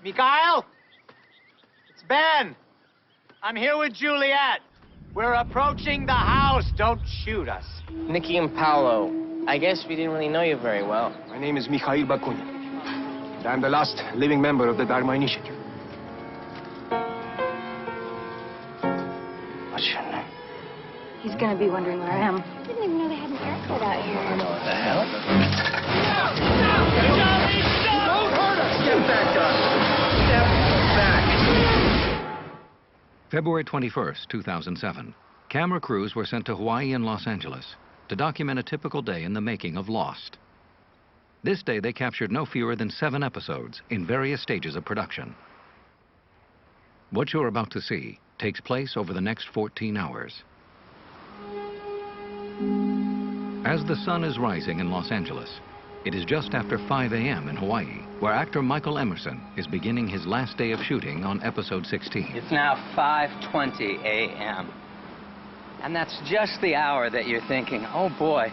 Mikhail? It's Ben. I'm here with Juliet. We're approaching the house. Don't shoot us. Nikki and Paolo, I guess we didn't really know you very well. My name is Mikhail Bakunin, and I'm the last living member of the Dharma Initiative. What's your name? He's gonna be wondering where I am. I didn't even know they had an airport out here. I know what the hell. Don't hurt us! Get back, Step back. February 21st, 2007. Camera crews were sent to Hawaii and Los Angeles to document a typical day in the making of Lost. This day, they captured no fewer than 7 episodes in various stages of production. What you're about to see takes place over the next 14 hours. As the sun is rising in Los Angeles, it is just after 5 a.m. in Hawaii, where actor Michael Emerson is beginning his last day of shooting on episode 16. It's now 5:20 a.m. And that's just the hour that you're thinking, oh boy,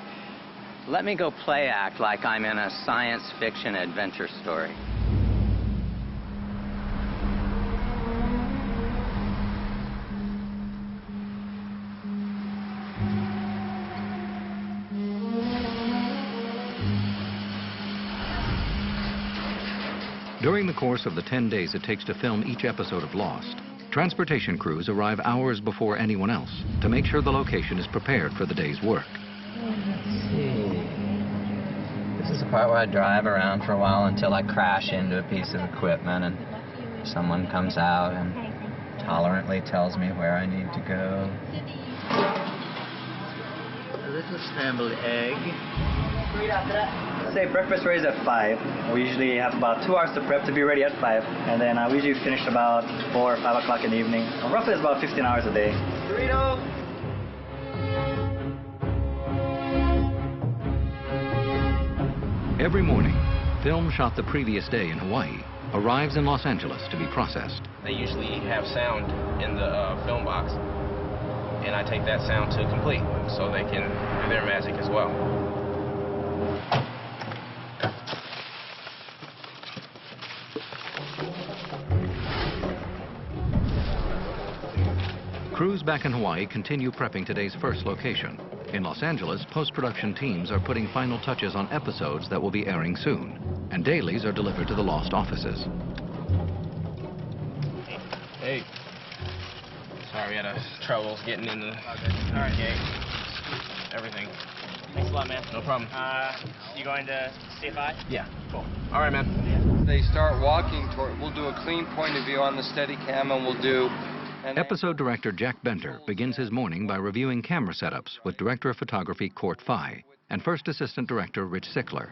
let me go play act like I'm in a science fiction adventure story. During the course of the 10 days it takes to film each episode of Lost, transportation crews arrive hours before anyone else to make sure the location is prepared for the day's work. Let's see. This is the part where I drive around for a while until I crash into a piece of equipment and someone comes out and tolerantly tells me where I need to go. A little scrambled egg. Say breakfast ready is at 5. We usually have about 2 hours to prep to be ready at 5. And then we usually finish about 4 or 5 o'clock in the evening. Roughly it's about 15 hours a day. Dorito! Every morning, film shot the previous day in Hawaii arrives in Los Angeles to be processed. They usually have sound in the film box, and I take that sound to complete so they can do their magic as well. Crews back in Hawaii continue prepping today's first location. In Los Angeles, post-production teams are putting final touches on episodes that will be airing soon, and dailies are delivered to the Lost offices. Hey. Sorry, we had troubles getting in the gate. Everything. Thanks a lot, man. No problem. You going to CFI? Yeah, cool. All right, man. They start walking toward, we'll do a clean point of view on the Steadicam, and we'll do... Episode director Jack Benter begins his morning by reviewing camera setups with director of photography Court Fye and first assistant director Rich Sickler.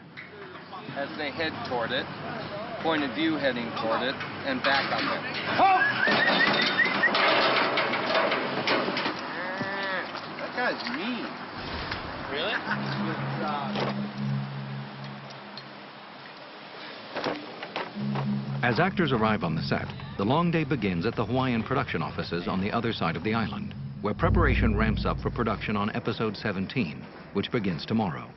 As they head toward it, point of view heading toward it, and back up it. Oh! That guy's mean. Really? As actors arrive on the set, the long day begins at the Hawaiian production offices on the other side of the island, where preparation ramps up for production on episode 17, which begins tomorrow.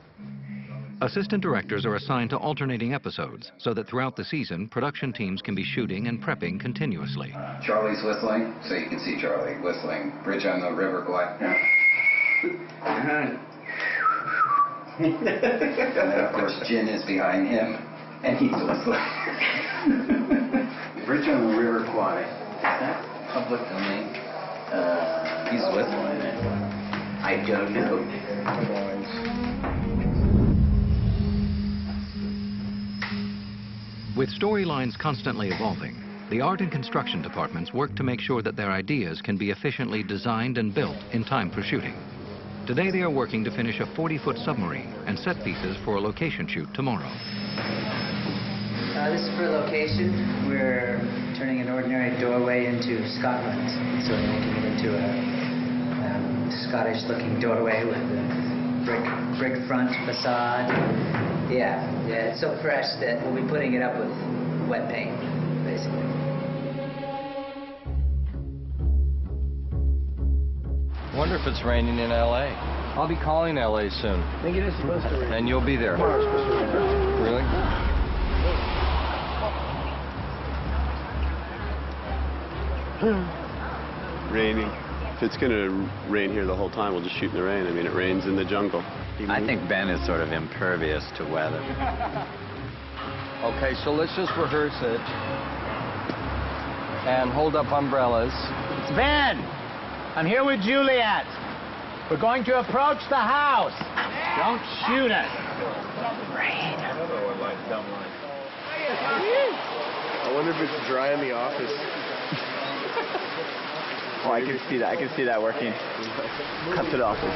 Assistant directors are assigned to alternating episodes so that throughout the season, production teams can be shooting and prepping continuously. Charlie's whistling, so you can see Charlie whistling. Bridge on the River Kwai. And then, of course, Jin is behind him, and he's whistling. Bridge on the River Kwai. Is that public domain? He's whistling it. I don't know. With storylines constantly evolving, the art and construction departments work to make sure that their ideas can be efficiently designed and built in time for shooting. Today they are working to finish a 40-foot submarine and set pieces for a location shoot tomorrow. This is for location. We're turning an ordinary doorway into Scotland. So we're making it into a Scottish-looking doorway with a brick front facade. Yeah, it's so fresh that we'll be putting it up with wet paint, basically. Wonder if it's raining in L.A. I'll be calling L.A. soon. I think it is supposed to rain. And you'll be there. Tomorrow's supposed to rain. Really? Raining. If it's going to rain here the whole time, we'll just shoot in the rain. I mean, it rains in the jungle. I think Ben is sort of impervious to weather. Okay, so let's just rehearse it. And hold up umbrellas. It's Ben. I'm here with Juliet. We're going to approach the house. Don't shoot us. Rain. I wonder if it's dry in the office. Oh, I can see that. I can see that working. Cut to the office.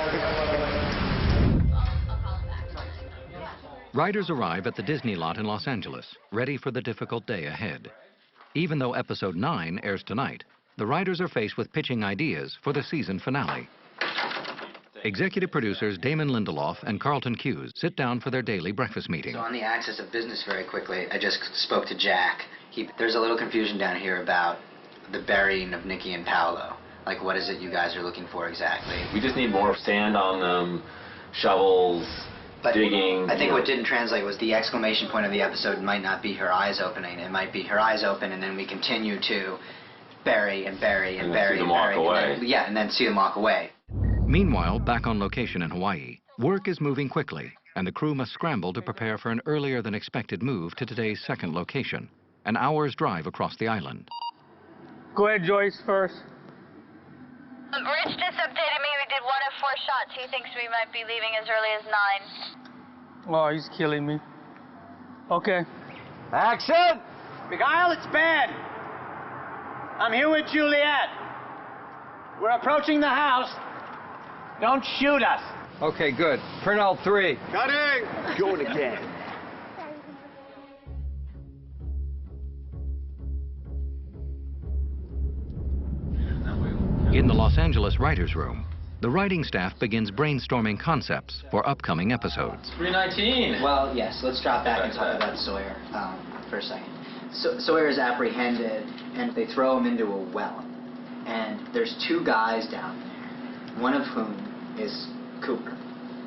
Writers arrive at the Disney lot in Los Angeles, ready for the difficult day ahead. Even though episode 9 airs tonight, the writers are faced with pitching ideas for the season finale. Executive producers Damon Lindelof and Carlton Cuse sit down for their daily breakfast meeting. So on the axis of business, very quickly, I just spoke to Jack. There's a little confusion down here about the burying of Nikki and Paolo. Like, what is it you guys are looking for exactly? We just need more sand on them, shovels, digging. I think what didn't translate was the exclamation point of the episode might not be her eyes opening. It might be her eyes open, and then we continue to bury and bury and bury and bury. And then see them walk away. Meanwhile, back on location in Hawaii, work is moving quickly, and the crew must scramble to prepare for an earlier than expected move to today's second location, an hour's drive across the island. Go ahead, Joyce, first. Rich just updated me. We did 1 of 4 shots. He thinks we might be leaving as early as 9. Oh, he's killing me. Okay. Action! Mikhail, it's Ben. I'm here with Juliet. We're approaching the house. Don't shoot us. Okay, good. Print out 3. Cutting! Going again. In the Los Angeles writers' room, the writing staff begins brainstorming concepts for upcoming episodes. 319. Well, yes, let's drop back and talk about Sawyer for a second. Sawyer is apprehended, and they throw him into a well. And there's 2 guys down there, one of whom is Cooper,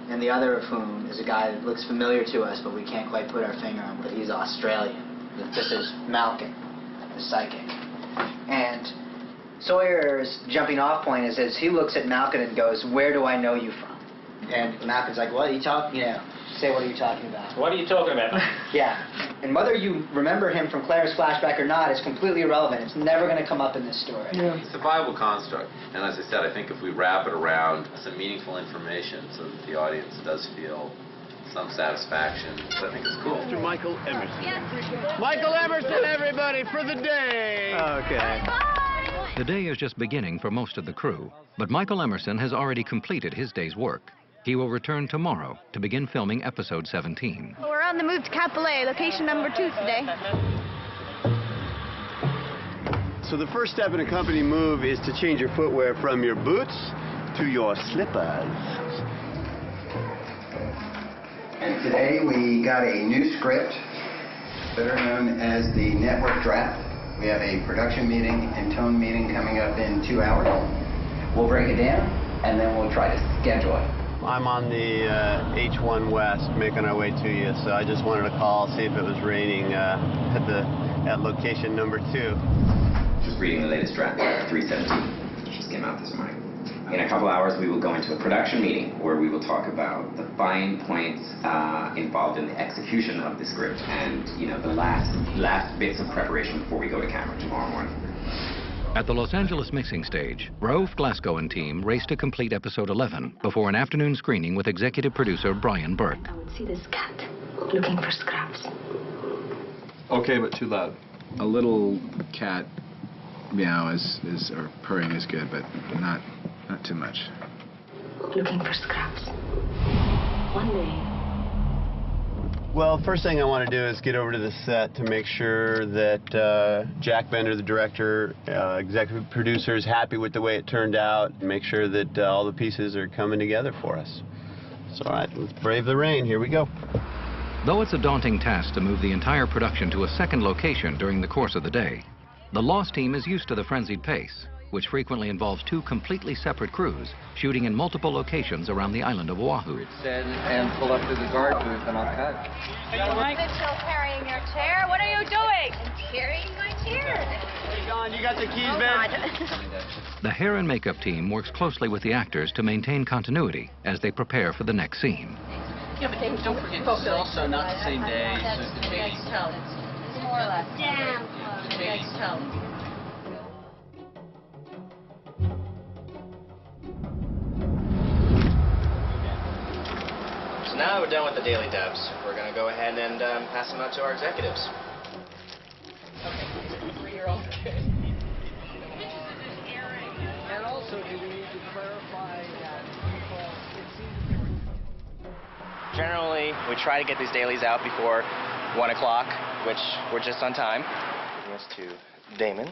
and the other of whom is a guy that looks familiar to us, but we can't quite put our finger on, but he's Australian. This is Malkin, the psychic. And Sawyer's jumping off point is as he looks at Malkin and goes, "Where do I know you from?" And Malkin's like, "What are you talking? Say, what are you talking about?" What are you talking about? Yeah. And whether you remember him from Claire's flashback or not is completely irrelevant. It's never going to come up in this story. Yeah. It's a viable construct. And as I said, I think if we wrap it around some meaningful information so that the audience does feel some satisfaction, I think it's cool. Mr. Michael Emerson. Yes. Michael Emerson, everybody, for the day. Okay. The day is just beginning for most of the crew, but Michael Emerson has already completed his day's work. He will return tomorrow to begin filming episode 17. We're on the move to Kapolei, location number 2 today. So the first step in a company move is to change your footwear from your boots to your slippers. And today we got a new script, better known as the network draft. We have a production meeting and tone meeting coming up in 2 hours. We'll break it down, and then we'll try to schedule it. I'm on the H1 West, making our way to you, so I just wanted to call, see if it was raining at location number 2. Just reading the latest draft, 317. Just came out this morning. In a couple hours, we will go into a production meeting where we will talk about the fine points involved in the execution of the script and, the last bits of preparation before we go to camera tomorrow morning. At the Los Angeles mixing stage, Raouf Glasgow and team race to complete episode 11 before an afternoon screening with executive producer Brian Burke. I would see this cat looking for scraps. Okay, but too loud. A little cat meow or purring is good, but not too much. Looking for scraps. One day. Well, first thing I want to do is get over to the set to make sure that Jack Bender, the director, executive producer, is happy with the way it turned out, and make sure that all the pieces are coming together for us. So, all right, let's brave the rain. Here we go. Though it's a daunting task to move the entire production to a second location during the course of the day, the Lost team is used to the frenzied pace which frequently involves two completely separate crews shooting in multiple locations around the island of Oahu. And pull up to the guard booth and I'll cut. I'm still carrying your chair. What are you doing? I'm carrying my chair. Hey, Don, you got the keys, man? The hair and makeup team works closely with the actors to maintain continuity as they prepare for the next scene. Yeah, but don't forget, this is also not the same day, so it's the next tone. It's more or less. Damn close. The next tone. So now we're done with the daily dubs. We're going to go ahead and pass them out to our executives. And also, do we need to clarify that Generally, we try to get these dailies out before 1 o'clock, which we're just on time. Giving this to Damon.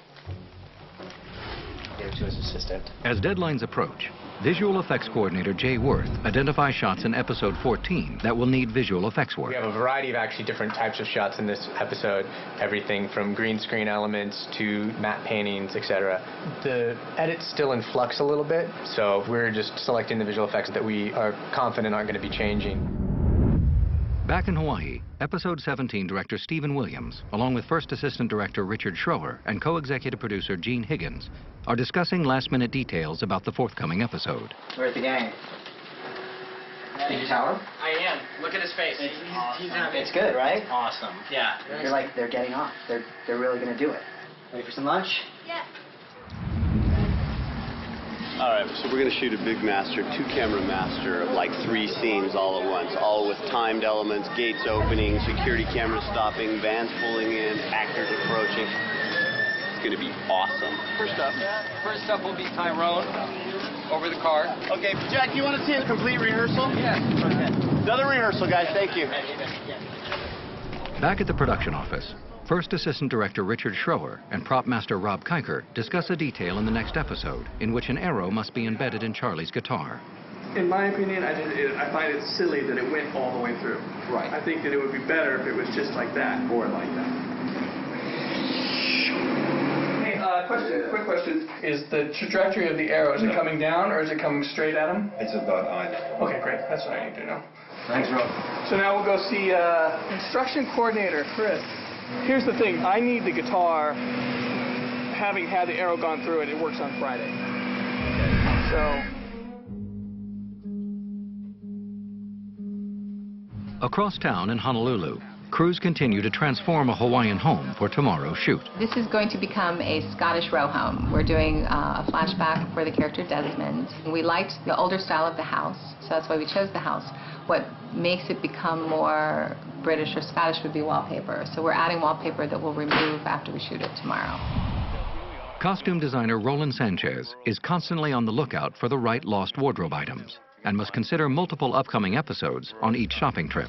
Give it to his assistant. As deadlines approach, visual effects coordinator Jay Worth identifies shots in episode 14 that will need visual effects work. We have a variety of actually different types of shots in this episode, everything from green screen elements to matte paintings, etc. The edit's still in flux a little bit, so we're just selecting the visual effects that we are confident aren't going to be changing. Back in Hawaii, episode 17 director Stephen Williams, along with first assistant director Richard Schroer and co-executive producer Gene Higgins, are discussing last-minute details about the forthcoming episode. Where's the gang? Did you tell him? I am. Look at his face. He's happy. It's good, right? Awesome. Yeah. You're like, they're getting off. They're really going to do it. Ready for some lunch? Yeah. All right, so we're going to shoot a big master, two-camera master of like 3 scenes all at once, all with timed elements, gates opening, security cameras stopping, vans pulling in, actors approaching. It's going to be awesome. First up will be Tyrone over the car. Okay, Jack, you want to see a complete rehearsal? Yes. Okay. Another rehearsal, guys. Thank you. Back at the production office, first assistant director Richard Schroer and prop master Rob Kiker discuss a detail in the next episode in which an arrow must be embedded in Charlie's guitar. In my opinion, I find it silly that it went all the way through. Right. I think that it would be better if it was just like that or like that. Hey, quick question. Is the trajectory of the arrow, is it coming down or is it coming straight at him? It's about either. Okay, great. That's what I need to know. Thanks, Rob. So now we'll go see instruction coordinator, Chris. Here's the thing. I need the guitar, having had the arrow gone through it, it works on Friday. So. Across town in Honolulu, crews continue to transform a Hawaiian home for tomorrow's shoot. This is going to become a Scottish row home. We're doing a flashback for the character Desmond. We liked the older style of the house, so that's why we chose the house. What makes it become more British or Scottish would be wallpaper. So we're adding wallpaper that we'll remove after we shoot it tomorrow. Costume designer Roland Sanchez is constantly on the lookout for the right lost wardrobe items and must consider multiple upcoming episodes on each shopping trip.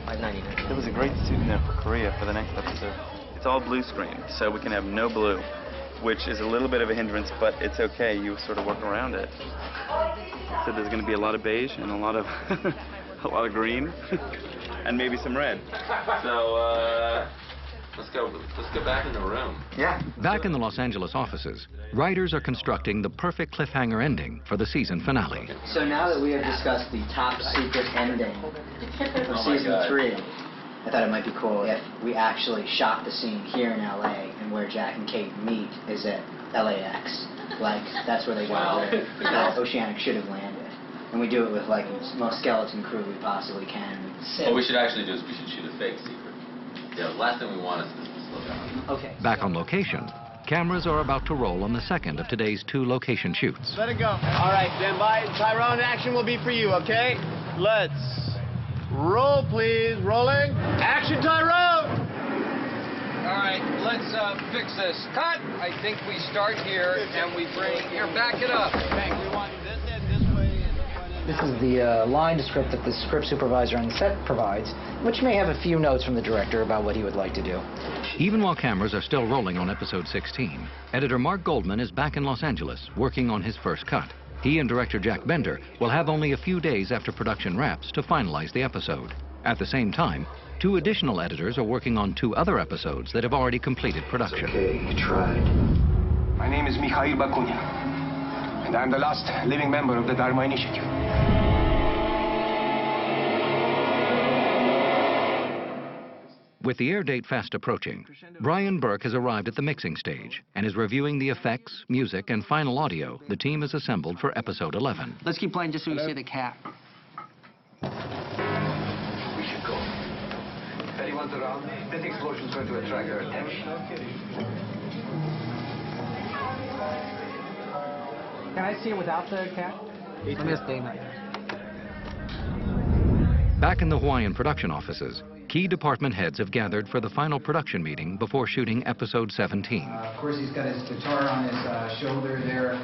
There was a great suit in there for Korea for the next episode. It's all blue screen, so we can have no blue, which is a little bit of a hindrance, but it's okay. You sort of work around it. So there's going to be a lot of beige and a lot of a lot of green and maybe some red. So let's go back in the room. Yeah. Back in the Los Angeles offices, writers are constructing the perfect cliffhanger ending for the season finale. So now that we have discussed the top secret ending for season 3, I thought it might be cool if we actually shot the scene here in LA and where Jack and Kate meet is at LAX. Like, that's where they got where Oceanic should have landed. And we do it with, like, the most skeleton crew we possibly can. What we should actually do is we should shoot a fake secret. Yeah, the last thing we want is this to slow down. Okay. Back on location, cameras are about to roll on the second of today's 2 location shoots. Let it go. All right, stand by. Tyrone, action will be for you, okay? Let's roll, please. Rolling. Action, Tyrone! All right, let's fix this. Cut! I think we start here and we bring, here, back it up. This is the line script that the script supervisor on the set provides, which may have a few notes from the director about what he would like to do. Even while cameras are still rolling on episode 16, editor Mark Goldman is back in Los Angeles working on his first cut. He and director Jack Bender will have only a few days after production wraps to finalize the episode. At the same time, 2 additional editors are working on 2 other episodes that have already completed production. Okay, you tried. My name is Mikhail Bakunin, and I'm the last living member of the Dharma Initiative. With the air date fast approaching, Brian Burke has arrived at the mixing stage and is reviewing the effects, music, and final audio the team has assembled for episode 11. Let's keep playing just so we see the cat. We should go. If anyone's around, this explosion's going to attract their attention. Can I see it without the cat? Let me just name it. Back in the Hawaiian production offices, key department heads have gathered for the final production meeting before shooting episode 17. Of course, he's got his guitar on his shoulder there,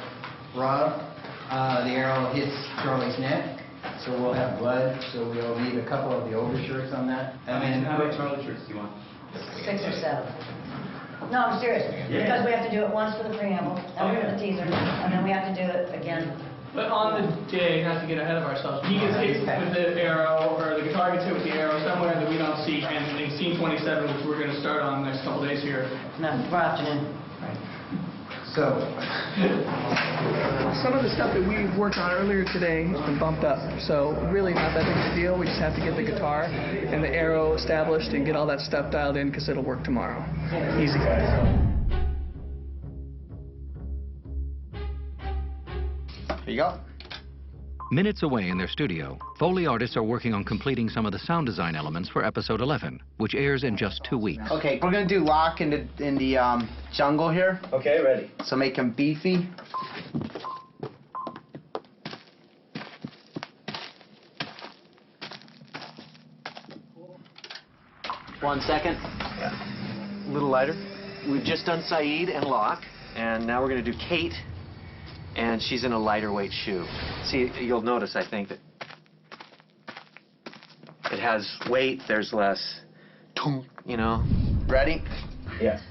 Rob. The arrow hits Charlie's neck, so we'll have blood, so we'll need a couple of the overshirts on that. How many Charlie shirts do you want? 6 or 7. No, I'm serious. Yeah. Because we have to do it once for the preamble, then for the teaser, and then we have to do it again. But on the day, not to get ahead of ourselves, he gets hit with the arrow, or the guitar gets hit with the arrow somewhere that we don't see, and in scene 27, which we're going to start on the next couple days here. No, for afternoon. So, some of the stuff that we worked on earlier today has been bumped up, so really not that big of a deal. We just have to get the guitar and the arrow established and get all that stuff dialed in because it'll work tomorrow. Easy. here you go. Minutes away in their studio, Foley artists are working on completing some of the sound design elements for episode 11, which airs in just 2 weeks. Okay, we're gonna do Locke in the jungle here. Okay, ready. So make him beefy. One second. Yeah. A little lighter. We've just done Saeed and Locke, and now we're going to do Kate, and she's in a lighter weight shoe. See, you'll notice, I think, that it has weight, there's less, you know. Ready? Yes.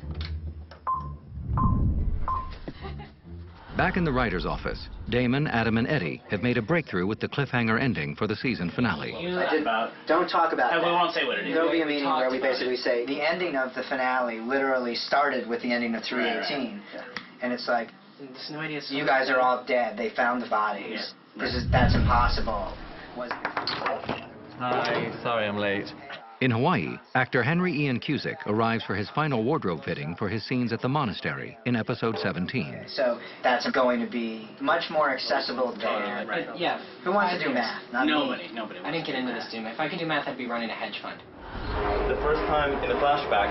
Back in the writer's office, Damon, Adam, and Eddie have made a breakthrough with the cliffhanger ending for the season finale. Don't talk about that. We won't say what it is. There'll be a meeting where we basically say the ending of the finale literally started with the ending of 318. Right. And it's like, no idea. You guys are all dead. They found the bodies. That's impossible. Hi, sorry I'm late. In Hawaii, actor Henry Ian Cusick arrives for his final wardrobe fitting for his scenes at the monastery in episode 17. So that's going to be much more accessible there. Right. Yeah. Who wants to do math? Not Nobody. me. Nobody. I didn't get into this, Doom. If I could do math, I'd be running a hedge fund. The first time in the flashback,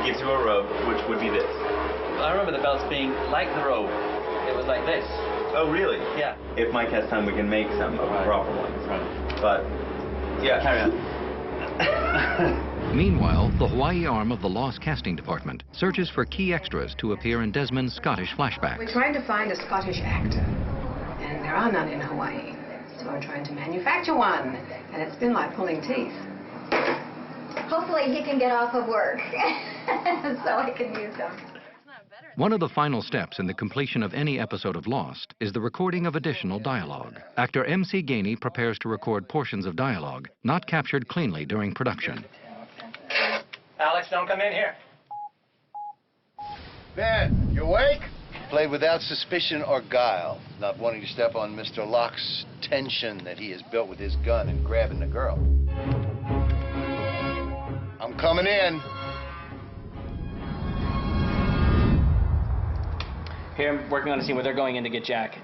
he gives you a robe, which would be this. I remember the belts being like the robe. It was like this. Oh, really? Yeah. If Mike has time, we can make some of the proper ones. Right. But, yeah. Carry on. Meanwhile, the Hawaii arm of the Lost Casting Department searches for key extras to appear in Desmond's Scottish flashbacks. We're trying to find a Scottish actor, and there are none in Hawaii. So we're trying to manufacture one, and it's been like pulling teeth. Hopefully he can get off of work so I can use them. One of the final steps in the completion of any episode of Lost is the recording of additional dialogue. Actor M.C. Gainey prepares to record portions of dialogue not captured cleanly during production. Alex, don't come in here. Ben, you awake? Played without suspicion or guile, not wanting to step on Mr. Locke's tension that he has built with his gun and grabbing the girl. I'm coming in. Here, I'm working on a scene where they're going in to get Jack.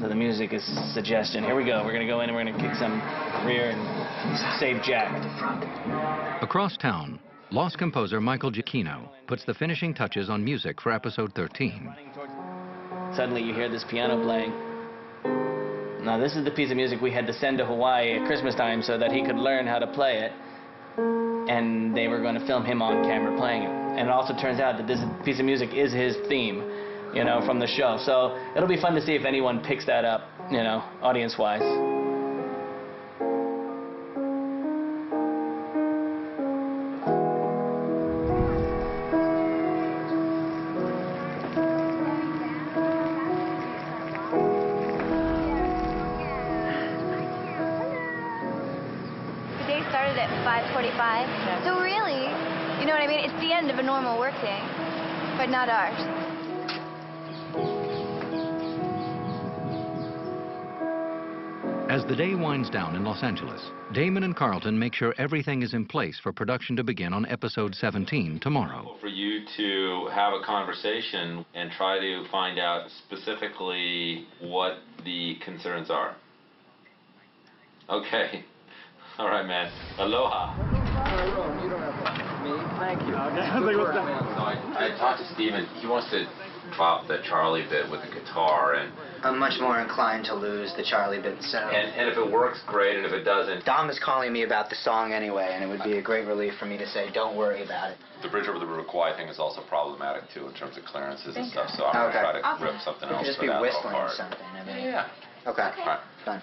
So the music is suggestion. Here we go. We're going to go in and we're going to kick some rear and save Jack. Across town, Lost composer Michael Giacchino puts the finishing touches on music for episode 13. Suddenly you hear this piano playing. Now this is the piece of music we had to send to Hawaii at Christmas time so that he could learn how to play it. And they were going to film him on camera playing it. And it also turns out that this piece of music is his theme, you know, from the show. So it'll be fun to see if anyone picks that up, you know, audience-wise. The day started at 5:45. So really, you know what I mean? It's the end of a normal work day, but not ours. As the day winds down in Los Angeles, Damon and Carlton make sure everything is in place for production to begin on episode 17 tomorrow. For you to have a conversation and try to find out specifically what the concerns are. Okay. All right, man. Aloha. Thank you. I talked to Steven. He wants to drop the Charlie bit with the guitar, and I'm much more inclined to lose the Charlie bit, so... And if it works, great, and if it doesn't... Dom is calling me about the song anyway, and it would be a great relief for me to say, don't worry about it. The Bridge Over the River Kwai thing is also problematic, too, in terms of clearances and stuff, so I'm going to try to rip something else just for be that little whistling part. or something. I mean. Yeah. Okay. All right. Fine.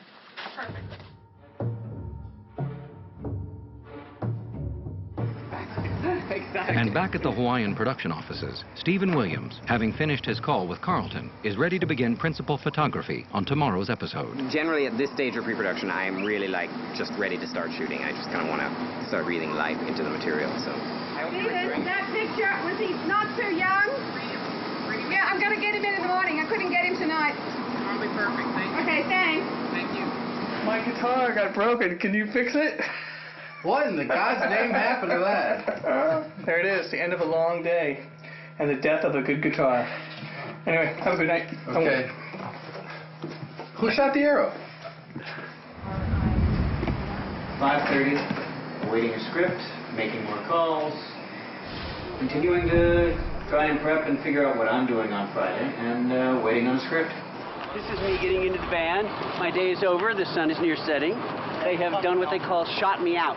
And back at the Hawaiian production offices, Stephen Williams, having finished his call with Carlton, is ready to begin principal photography on tomorrow's episode. Generally, at this stage of pre-production, I am really just ready to start shooting. I just kind of want to start breathing life into the material. So. Steven, that picture, was he not too young? Yeah, I'm going to get him in the morning. I couldn't get him tonight. Probably perfect, thank you. Okay, thanks. Thank you. My guitar got broken. Can you fix it? What in the God's name happened to that? There it is, the end of a long day and the death of a good guitar. Anyway, have a good night. Okay. Who shot the arrow? 5:30, awaiting a script, making more calls, continuing to try and prep and figure out what I'm doing on Friday, and waiting on a script. This is me getting into the van. My day is over. The sun is near setting. They have done what they call shot me out.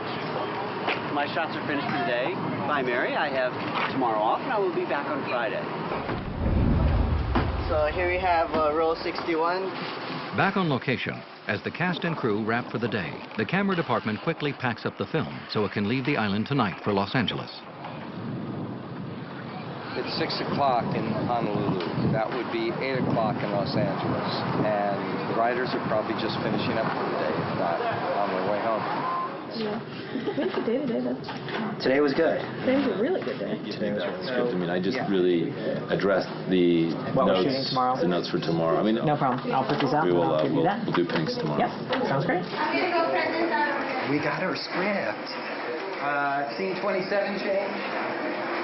My shots are finished for the day. Bye, Mary. I have tomorrow off, and I will be back on Friday. So here we have roll 61. Back on location, as the cast and crew wrap for the day, the camera department quickly packs up the film so it can leave the island tonight for Los Angeles. It's 6 o'clock in Honolulu. That would be 8 o'clock in Los Angeles. And the writers are probably just finishing up for the day, if not on their way home. Yeah. It's a day today, that's... Today was good. Today was a really good day. Today was really good. I mean, I just really addressed the What we're shooting tomorrow? The notes for tomorrow. I mean, No problem. I'll put these out we and will, I'll give you that. we'll do pinks tomorrow. Yep, sounds great. I'm gonna go print this out. We got our script. Scene 27 change.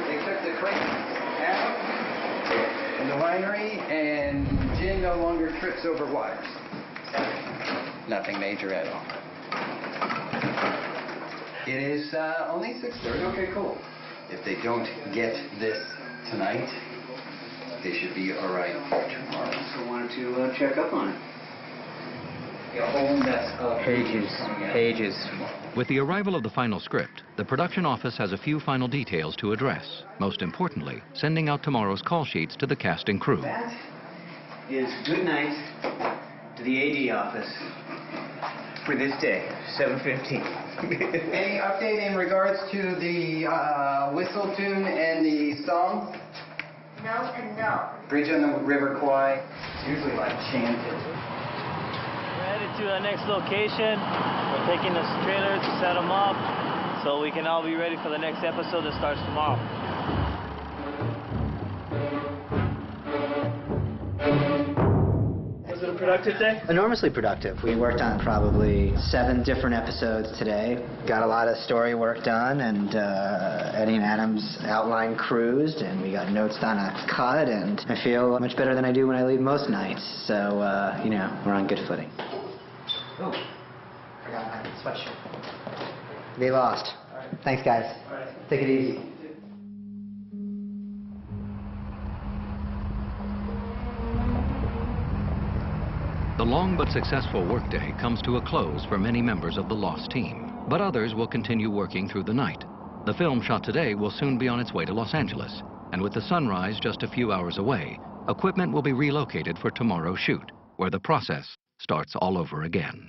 They took the crate out in the winery, and gin no longer trips over wires. Nothing major at all. It is only 6:30. Okay, cool. If they don't get this tonight, they should be all right for tomorrow. So I wanted to check up on it. A whole mess of Pages. With the arrival of the final script, the production office has a few final details to address. Most importantly, sending out tomorrow's call sheets to the cast and crew. That is good night to the AD office for this day, 7:15. Any update in regards to the whistle tune and the song? No and no. Bridge on the River Kwai. It's usually like chanted. We're headed to our next location. We're taking the trailers to set them up so we can all be ready for the next episode that starts tomorrow. Was it a productive day? Enormously productive. We worked on probably 7 different episodes today. Got a lot of story work done, and Eddie and Adam's outline cruised, and we got notes on a cut, and I feel much better than I do when I leave most nights. So, you know, we're on good footing. Oh, forgot my sweatshirt. They lost. Thanks, guys. Take it easy. The long but successful workday comes to a close for many members of the Lost team, but others will continue working through the night. The film shot today will soon be on its way to Los Angeles, and with the sunrise just a few hours away, equipment will be relocated for tomorrow's shoot, where the process starts all over again.